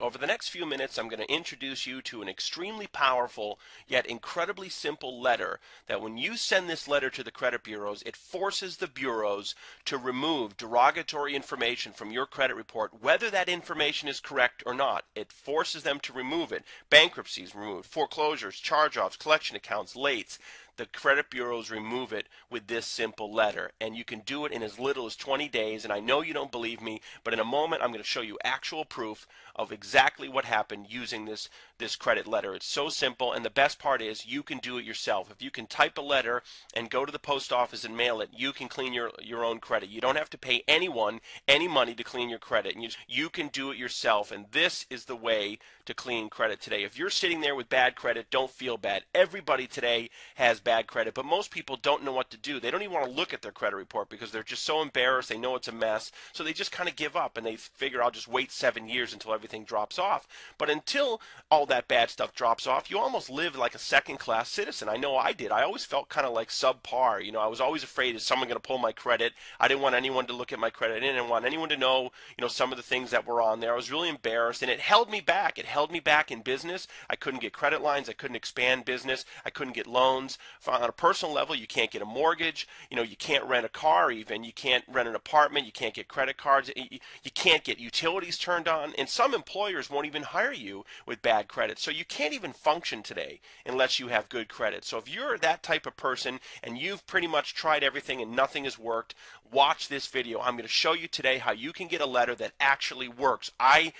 Over the next few minutes, I'm going to introduce you to an extremely powerful yet incredibly simple letter that when you send this letter to the credit bureaus, it forces the bureaus to remove derogatory information from your credit report, whether that information is correct or not. It forces them to remove it. Bankruptcies removed, foreclosures, charge-offs, collection accounts, lates. The credit bureaus remove it with this simple letter, and you can do it in as little as 20 days. And I know you don't believe me, but in a moment I'm going to show you actual proof of exactly what happened using this credit letter. It's so simple, and the best part is you can do it yourself. If you can type a letter and go to the post office and mail it, you can clean your own credit. You don't have to pay anyone any money to clean your credit, and you can do it yourself. And this is the way to clean credit today. If you're sitting there with bad credit, don't feel bad. Everybody today has bad credit, but most people don't know what to do. They don't even want to look at their credit report because they're just so embarrassed. They know it's a mess, so they just kind of give up, and they figure, I'll just wait 7 years until everything drops off. But until all that bad stuff drops off, you almost live like a second-class citizen. I know I did. I always felt kind of like subpar. You know, I was always afraid, is someone going to pull my credit? I didn't want anyone to look at my credit. I didn't want anyone to know, some of the things that were on there. I was really embarrassed, and it held me back. It held me back in business. I couldn't get credit lines. I couldn't expand business. I couldn't get loans. On a personal level, you can't get a mortgage. You can't rent a car even. You can't rent an apartment. You can't get credit cards. You can't get utilities turned on. And some employers won't even hire you with bad credit. So you can't even function today unless you have good credit. So if you're that type of person and you've pretty much tried everything and nothing has worked, watch this video. I'm going to show you today how you can get a letter that actually works. I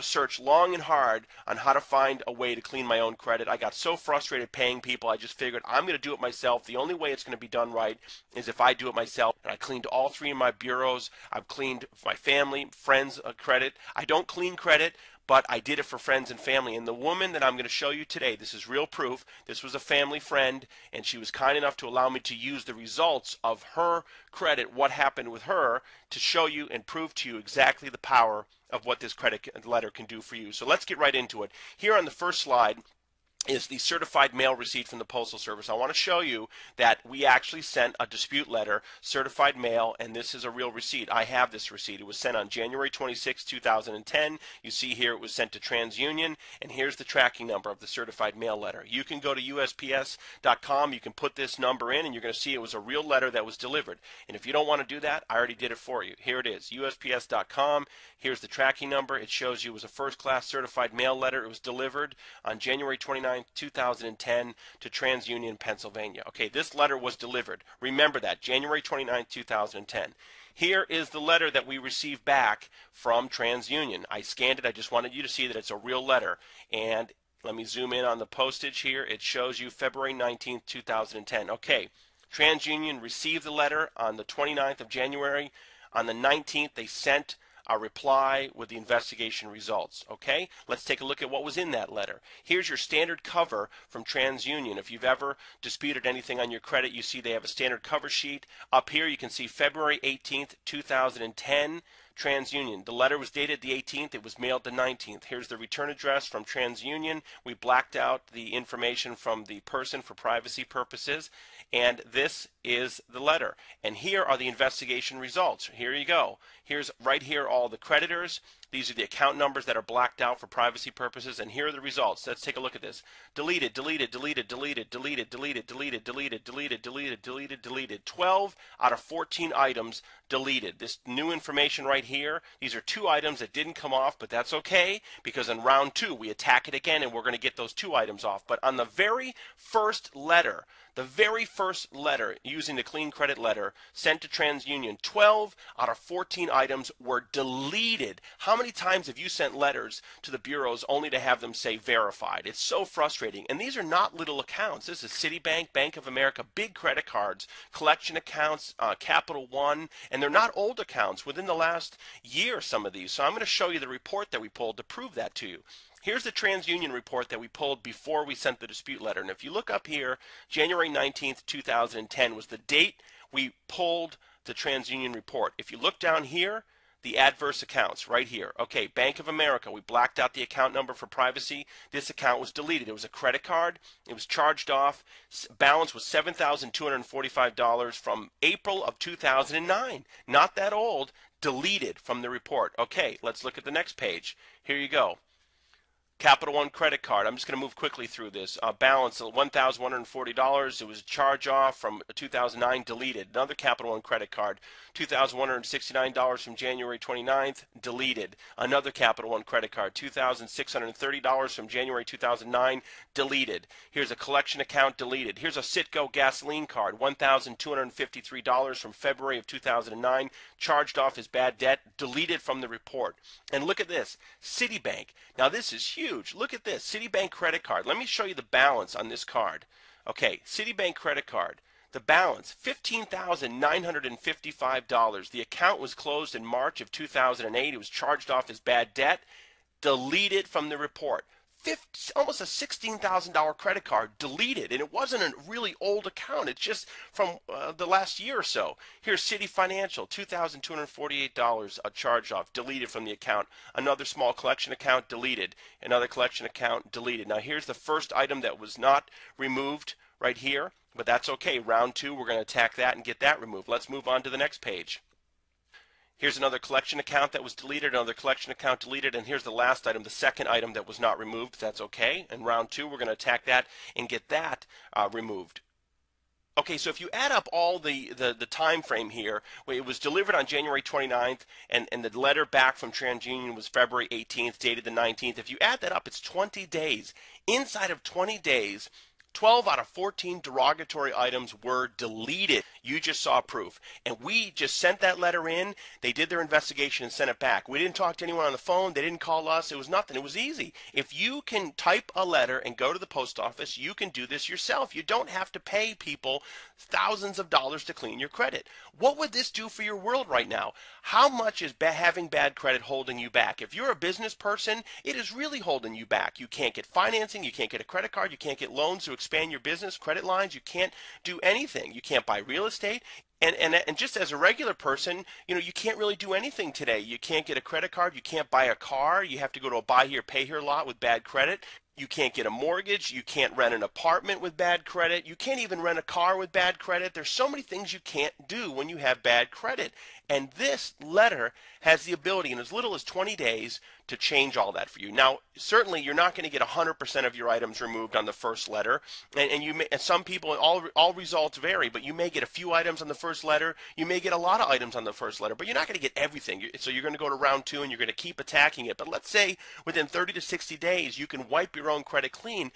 searched long and hard on how to find a way to clean my own credit. I got so frustrated paying people, I just figured I'm going to do it myself. The only way it's going to be done right is if I do it myself. And I cleaned all 3 of my bureaus. I've cleaned my family, friends' credit. I don't clean credit, but I did it for friends and family. And the woman that I'm going to show you today, this is real proof. This was a family friend, and she was kind enough to allow me to use the results of her credit, what happened with her, to show you and prove to you exactly the power of what this credit letter can do for you. So let's get right into it. Here on the first slide is the certified mail receipt from the Postal Service. I want to show you that we actually sent a dispute letter, certified mail, and this is a real receipt. I have this receipt. It was sent on January 26, 2010. You see here it was sent to TransUnion, and here's the tracking number of the certified mail letter. You can go to USPS.com, you can put this number in, and you're going to see it was a real letter that was delivered. And if you don't want to do that, I already did it for you. Here it is, USPS.com. Here's the tracking number. It shows you it was a first-class certified mail letter. It was delivered on January 29, 2010 to TransUnion, Pennsylvania. Okay, this letter was delivered. Remember that, January 29, 2010. Here is the letter that we received back from TransUnion. I scanned it. I just wanted you to see that it's a real letter. And let me zoom in on the postage here. It shows you February 19, 2010. Okay, TransUnion received the letter on the 29th of January. On the 19th, they sent a reply with the investigation results. Okay, let's take a look at what was in that letter. Here's your standard cover from TransUnion. If you've ever disputed anything on your credit, you see they have a standard cover sheet. Up here you can see February 18th, 2010. TransUnion. The letter was dated the 18th. It was mailed the 19th. Here's the return address from TransUnion. We blacked out the information from the person for privacy purposes. And this is the letter. And here are the investigation results. Here you go. Here's right here all the creditors. These are the account numbers that are blacked out for privacy purposes, and here are the results. Let's take a look at this. Deleted, deleted, deleted, deleted, deleted, deleted, deleted, deleted, deleted, deleted, deleted, deleted. 12 out of 14 items deleted. This new information right here, these are 2 items that didn't come off, but that's okay, because in round 2 we attack it again and we're going to get those 2 items off. But on the very first letter, using the clean credit letter sent to TransUnion, 12 out of 14 items were deleted. How many times have you sent letters to the bureaus only to have them say verified? It's so frustrating. And these are not little accounts. This is Citibank, Bank of America, big credit cards, collection accounts, Capital One, and they're not old accounts. Within the last year, some of these. So I'm going to show you the report that we pulled to prove that to you. Here's the TransUnion report that we pulled before we sent the dispute letter. And if you look up here, January 19th, 2010 was the date we pulled the TransUnion report. If you look down here, the adverse accounts right here. Okay, Bank of America, we blacked out the account number for privacy. This account was deleted. It was a credit card. It was charged off. Balance was $7,245 from April of 2009. Not that old. Deleted from the report. Okay, let's look at the next page. Here you go. Capital One credit card. I'm just going to move quickly through this. Balance of $1,140. It was a charge off from 2009, deleted. Another Capital One credit card, $2,169 from January 29th, deleted. Another Capital One credit card, $2,630 from January 2009, deleted. Here's a collection account, deleted. Here's a Citgo gasoline card, $1,253 from February of 2009, charged off as bad debt, deleted from the report. And look at this, Citibank. Now this is huge. Look at this, Citibank credit card. Let me show you the balance on this card. Okay, Citibank credit card. The balance, $15,955. The account was closed in March of 2008. It was charged off as bad debt, deleted from the report. Almost a $16,000 credit card, deleted, and it wasn't a really old account. It's just from the last year or so. Here's Citi Financial, $2,248, a charge off, deleted from the account. Another small collection account, deleted. Another collection account, deleted. Now here's the first item that was not removed right here, but that's okay. Round two, we're going to attack that and get that removed. Let's move on to the next page. Here's another collection account that was deleted, another collection account deleted, and here's the last item, the second item that was not removed. That's okay. In round two, we're going to attack that and get that removed. Okay, so if you add up all the time frame here, it was delivered on January 29th, and the letter back from TransUnion was February 18th, dated the 19th. If you add that up, it's 20 days. Inside of 20 days, 12 out of 14 derogatory items were deleted. You just saw proof. And we just sent that letter in. They did their investigation and sent it back. We didn't talk to anyone on the phone. They didn't call us. It was nothing. It was easy. If you can type a letter and go to the post office, you can do this yourself. You don't have to pay people thousands of dollars to clean your credit. What would this do for your world right now? How much is having bad credit holding you back? If you're a business person, it is really holding you back. You can't get financing. You can't get a credit card. You can't get loans to expand your business, credit lines. You can't do anything. You can't buy real estate. And just as a regular person, you can't really do anything today. You can't get a credit card. You can't buy a car. You have to go to a buy here, pay here lot with bad credit. You can't get a mortgage. You can't rent an apartment with bad credit. You can't even rent a car with bad credit. There's so many things you can't do when you have bad credit. And this letter has the ability in as little as 20 days to change all that for you. Now, certainly you're not going to get 100% of your items removed on the first letter. And some people, all results vary, but you may get a few items on the first letter. You may get a lot of items on the first letter, but you're not going to get everything. So you're going to go to round two and you're going to keep attacking it. But let's say within 30 to 60 days, you can wipe your own credit clean.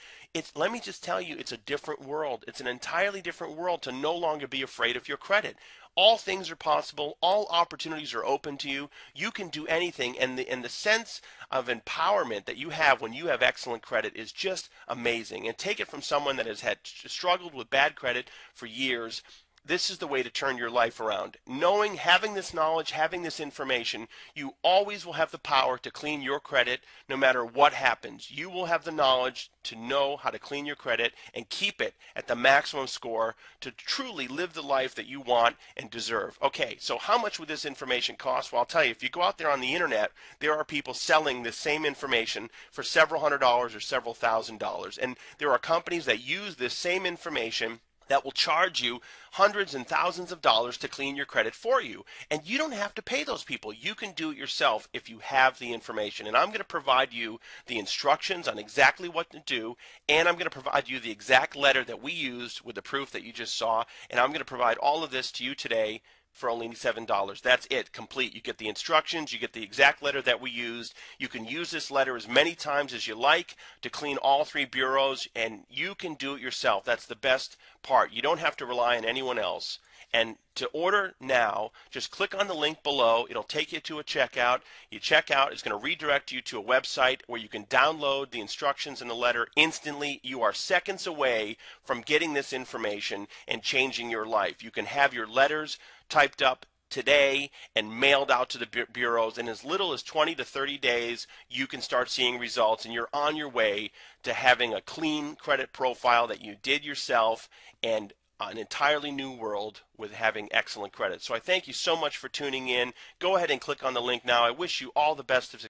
Let me just tell you, it's a different world. It's an entirely different world to no longer be afraid of your credit. All things are possible. All opportunities are open to you. You can do anything, and the sense of empowerment that you have when you have excellent credit is just amazing. And take it from someone that has struggled with bad credit for years. This is the way to turn your life around. Having this knowledge, having this information, you always will have the power to clean your credit no matter what happens. You will have the knowledge to know how to clean your credit and keep it at the maximum score to truly live the life that you want and deserve. Okay, so how much would this information cost? Well, I'll tell you, if you go out there on the internet, there are people selling this same information for several $100s or several $1,000s. And there are companies that use this same information that will charge you hundreds and thousands of dollars to clean your credit for you. And you don't have to pay those people. You can do it yourself if you have the information. And I'm going to provide you the instructions on exactly what to do, and I'm going to provide you the exact letter that we used with the proof that you just saw, and I'm going to provide all of this to you today for only $7. That's it, complete. You get the instructions, you get the exact letter that we used. You can use this letter as many times as you like to clean all three bureaus, and you can do it yourself. That's the best part. You don't have to rely on anyone else. And to order now, just click on the link below. It'll take you to a checkout. You check out, it's going to redirect you to a website where you can download the instructions in the letter instantly. You are seconds away from getting this information and changing your life. You can have your letters typed up today and mailed out to the bureaus. In as little as 20 to 30 days, you can start seeing results, and you're on your way to having a clean credit profile that you did yourself and an entirely new world with having excellent credit. So I thank you so much for tuning in. Go ahead and click on the link now. I wish you all the best of success.